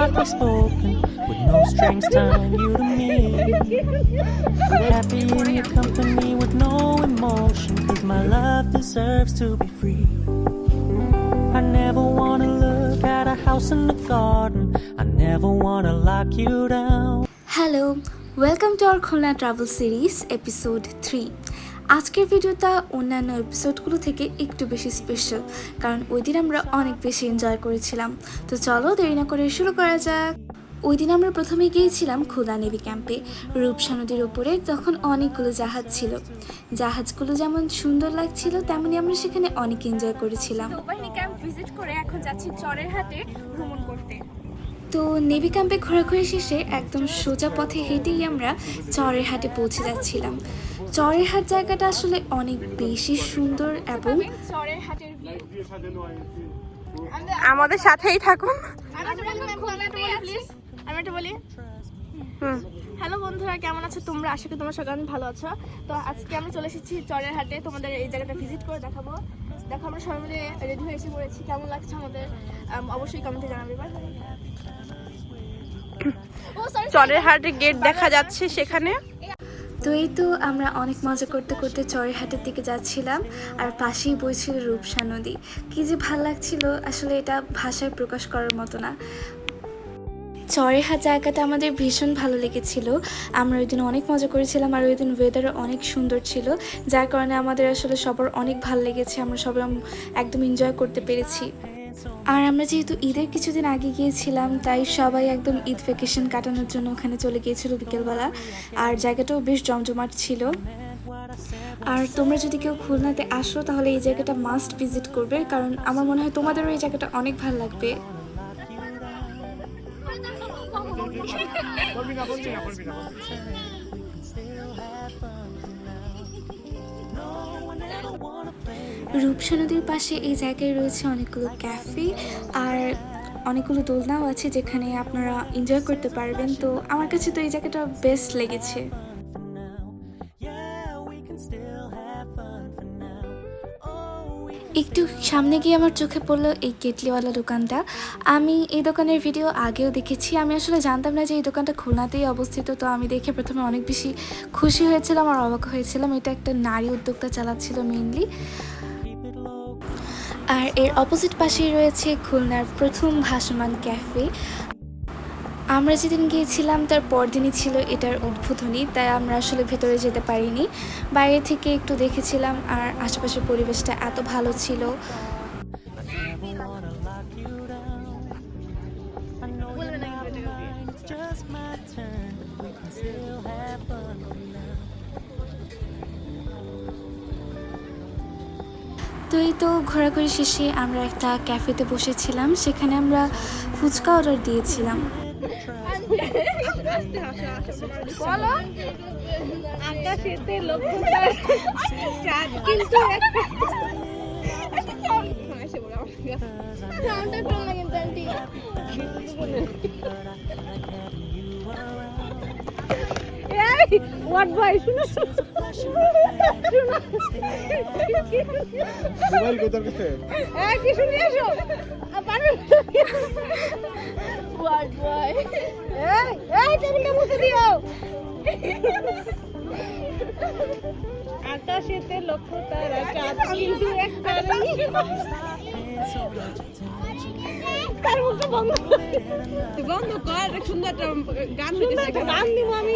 softly spoken, with no strings tying you to me. Happy in your company with no emotion, 'cause my love deserves to be free. I never wanna look at a house in the garden, I never wanna lock you down. Hello, welcome to our Khulna travel series episode 3। আজকের ভিডিওটা অন্যান্য এপিসোডগুলো থেকে একটু বেশি special, কারণ ওই দিন আমরা অনেক বেশি এনজয় করেছিলাম। তো চলো দেরি না করে শুরু করা যাক। ওই দিন আমরা প্রথমে গিয়েছিলাম খুলনা নেভি ক্যাম্পে, রূপসা নদীর ওপরে। তখন অনেকগুলো জাহাজ ছিল, জাহাজগুলো যেমন সুন্দর লাগছিল তেমনি আমরা সেখানে অনেক এনজয় করেছিলাম। নৌবাহিনী ক্যাম্প ভিজিট করে এখন যাচ্ছি চরের হাটে ভ্রমণ করতে। তো নেভি ক্যাম্পে ঘোরাঘুরি শেষে একদম সোজা পথে হেঁটেই আমরা চরের হাটে পৌঁছে যাচ্ছিলাম। চরের হাট জায়গাটা আসলে অনেক বেশি সুন্দর এবং চরের হাটের আমাদের সাথেই থাকুন। আমি একটা বলি, হ্যালো বন্ধুরা, কেমন আছো তোমরা? আশা করি তোমরা সবাই ভালো আছো। তো আজকে আমি চলে এসেছি চরের হাটে, তোমাদের এই জায়গাটা ভিজিট করে দেখাবো। দেখো আমরা সবাই মিলে রেডি হয়ে এসে পড়েছি, কেমন লাগছে আমাদের অবশ্যই কমেন্টে জানাবে। চরের হাটের গেট দেখা যাচ্ছে সেখানে। তো এই তো আমরা অনেক মজা করতে করতে চরের হাটের দিকে যাচ্ছিলাম, আর পাশেই বইছিল রূপসা নদী। কি যে ভাল লাগছিল, আসলে এটা ভাষায় প্রকাশ করার মতো না। চরের হাট জায়গাটা আমাদের ভীষণ ভালো লেগেছিল। আমরা ওই দিন অনেক মজা করেছিলাম, আর ওই দিন ওয়েদারও অনেক সুন্দর ছিল, যার কারণে আমাদের আসলে সবার অনেক ভালো লেগেছে। আমরা সবাই একদম এনজয় করতে পেরেছি। আর আমরা যেহেতু ঈদের কিছুদিন আগে গিয়েছিলাম, তাই সবাই একদম ঈদ ভ্যাকেশন কাটানোর জন্য ওখানে চলে গিয়েছিল বিকেলবেলা, আর জায়গাটাও বেশ জমজমাট ছিল। আর তোমরা যদি কেউ খুলনাতে আসো তাহলে এই জায়গাটা মাস্ট ভিজিট করবে, কারণ আমার মনে হয় তোমাদেরও এই জায়গাটা অনেক ভালো লাগবে। রূপসা নদীর পাশে এই জায়গায় রয়েছে অনেকগুলো ক্যাফে আর অনেকগুলো দোলনাও আছে, যেখানে আপনারা এনজয় করতে পারবেন। তো আমার কাছে তো এই জায়গাটা বেস্ট লেগেছে। একটু সামনে গিয়ে আমার চোখে পড়লো এই কেটলিওয়ালা দোকানটা। আমি এই দোকানের ভিডিও আগেও দেখেছি। আমি আসলে জানতাম না যে এই দোকানটা খুলনাতেই অবস্থিত। তো আমি দেখে প্রথমে অনেক বেশি খুশি হয়েছিলাম আর অবাক হয়েছিলাম। এটা একটা নারী উদ্যোক্তা চালাচ্ছিল মেইনলি। আর এর অপোজিট পাশেই রয়েছে খুলনার প্রথম ভাসমান ক্যাফে। আমরা যেদিন গিয়েছিলাম তার পরদিনই ছিল এটার উদ্বোধনী, তাই আমরা আসলে ভেতরে যেতে পারিনি, বাইরে থেকে একটু দেখেছিলাম। আর আশেপাশের পরিবেশটা এত ভালো ছিল। তো এই তো ঘোরাঘুরি শেষে আমরা একটা ক্যাফেতে বসেছিলাম, সেখানে আমরা ফুচকা অর্ডার দিয়েছিলাম। আকাশেতে লক্ষ্য কিন্তু হোয়াট ভাই শুনো মোবাইল কোথায় গেছে? কি শুনি আসো পানি হোয়াট ভাই এই টেবিলটা মুছে দিও। আকাশেতে লক্ষ্য তারা চাঁদ কিন্তু একটাই। তার মুখটা বন্ধ বন্ধ কর, সুন্দর গান গান দিব আমি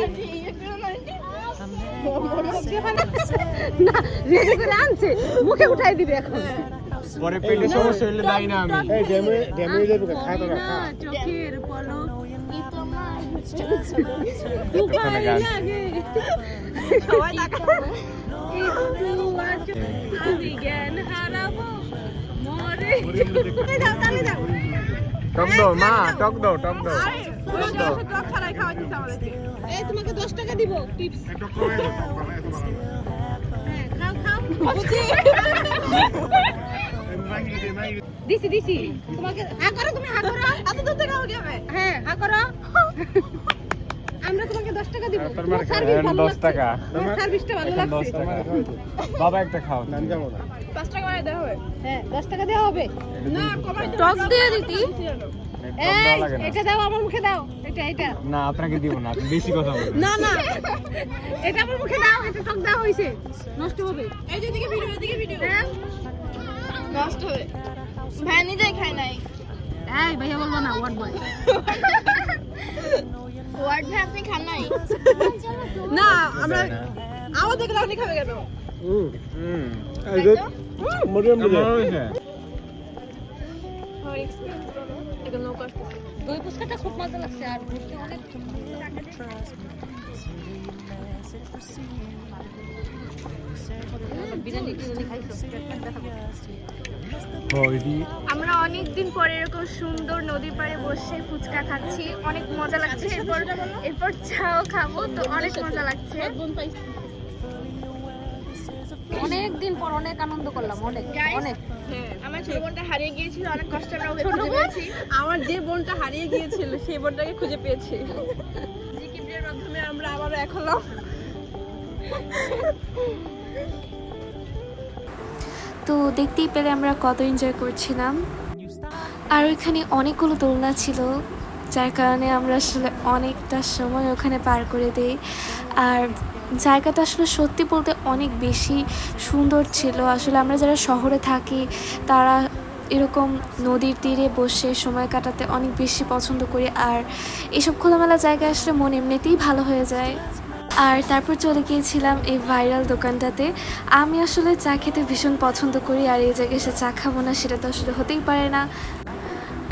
না রেডি করে আনছে, মুখে উঠাই দিবে এখন। পরে পেটে সমস্যা হলে দাই না আমি। এই ড্যামেজ দেব খা তো খা। চোখের পলক কি তোমার লাগে সবাই তাকাও। আমি জ্ঞান হারাবো মরে দাও তালে দাও। টক দাও মা, টক দাও টক দাও। টক ছাড়াই খাওয়া দিতে আমাদেরকে। এই তোমাকে 10 টাকা দিব টিপস। একটু কমে দাও টক বানাই তো ভালো। হ্যাঁ খাও খাও। দিছি তোমাকে হা করো, তুমি হা করো। এত দূর থেকে খাও কেমনে? হ্যাঁ হা করো। আমরা তোমাকে 10 টাকা দিব। তোমার সার্ভিস ভালো 10 টাকা। তোমার সার্ভিসটা ভালো লাগছে। 10 টাকা বাবা একটা খাও। নাম যাবো না। 5 টাকা করে দেওয়া হবে। হ্যাঁ 10 টাকা দেওয়া হবে। না কমাই টক দিয়ে দিতি। এটা দাও আমার মুখে দাও, এটা না আপনাকে দিব না, আপনি বেশি কথা বলেন। না এটা আমার মুখে দাও, এটা টক দাও হইছে, নষ্ট হবে। এই যে দিকে ভিডিও নষ্ট হবে। ভাই নিজেই খায় নাই। এই ভাইয়া বলবো না, ওয়ার্ড বয়। ওয়ার্ড ভাই আপনি খান নাই? না আমরা আওয়াজ দেখলে আপনি খাবে কেন? এই যে মরিয়ম দিলে দই ফুচকাটা খুব মজা লাগছে আর ঘুরতে অনেক আমরা অনেক দিন পরে এরকম সুন্দর নদীর পাড়ে বসে ফুচকা খাচ্ছি, অনেক মজা লাগছে। এরপর চাও খাবো, তো অনেক মজা লাগছে। অনেক দিন পর অনেক আনন্দ করলাম, অনেক অনেক। আমার ছোট বোনটা হারিয়ে গিয়েছিল, অনেক কষ্টে আমরা ওকে খুঁজে পেয়েছি। আমার যে বোনটা হারিয়ে গিয়েছিল সেই বোনটাকে খুঁজে পেয়েছি। জিকিব্রের মাধ্যমে আমরা আবারও এক হলাম। তো দেখতেই পেলে আমরা কত এনজয় করছিলাম। আর ওইখানে অনেকগুলো দোলনা ছিল, যার কারণে আমরা আসলে অনেকটা সময় ওখানে পার করে দিই। আর জায়গাটা আসলে সত্যি বলতে অনেক বেশি সুন্দর ছিল। আসলে আমরা যারা শহরে থাকি তারা এরকম নদীর তীরে বসে সময় কাটাতে অনেক বেশি পছন্দ করি, আর এসব খোলামেলা জায়গায় আসলে মন এমনিতেই ভালো হয়ে যায়। আর তারপর চলে গিয়েছিলাম এই ভাইরাল দোকানটাতে। আমি আসলে চা খেতে ভীষণ পছন্দ করি, আর এই জায়গায় এসে চা খাবো না সেটা তো আসলে হতেই পারে না।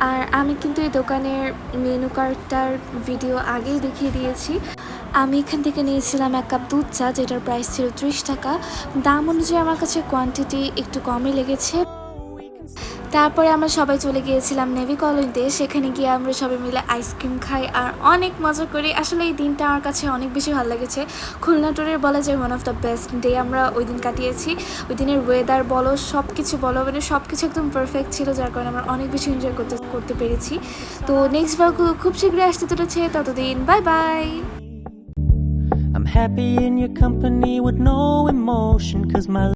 আর আমি কিন্তু এই দোকানের মেনু কার্ডটার ভিডিও আগেই দেখিয়ে দিয়েছি। আমি এখান থেকে নিয়েছিলাম 1 কাপ দুধ চা, যেটার প্রাইস ছিল 30 টাকা। দাম অনুযায়ী আমার কাছে কোয়ান্টিটি একটু কমই লেগেছে। তারপরে আমরা সবাই চলে গিয়েছিলাম নেভি কলোনিতে। সেখানে গিয়ে আমরা সবাই মিলে আইসক্রিম খাই আর অনেক মজা করি। আসলে এই দিনটা আমার কাছে অনেক বেশি ভালো লেগেছে। খুলনা ট্যুরের বলা যায় one of the best day আমরা ওই দিন কাটিয়েছি। ওই দিনের ওয়েদার বলো, সব কিছু বলো, মানে সব কিছু একদম পারফেক্ট ছিল, যার কারণে আমরা অনেক বেশি এনজয় করতে পেরেছি। তো নেক্সট ব্লগ খুব শীঘ্রই আসতে চলেছে, ততদিন bye bye. I'm happy in your company with no emotion, 'cause my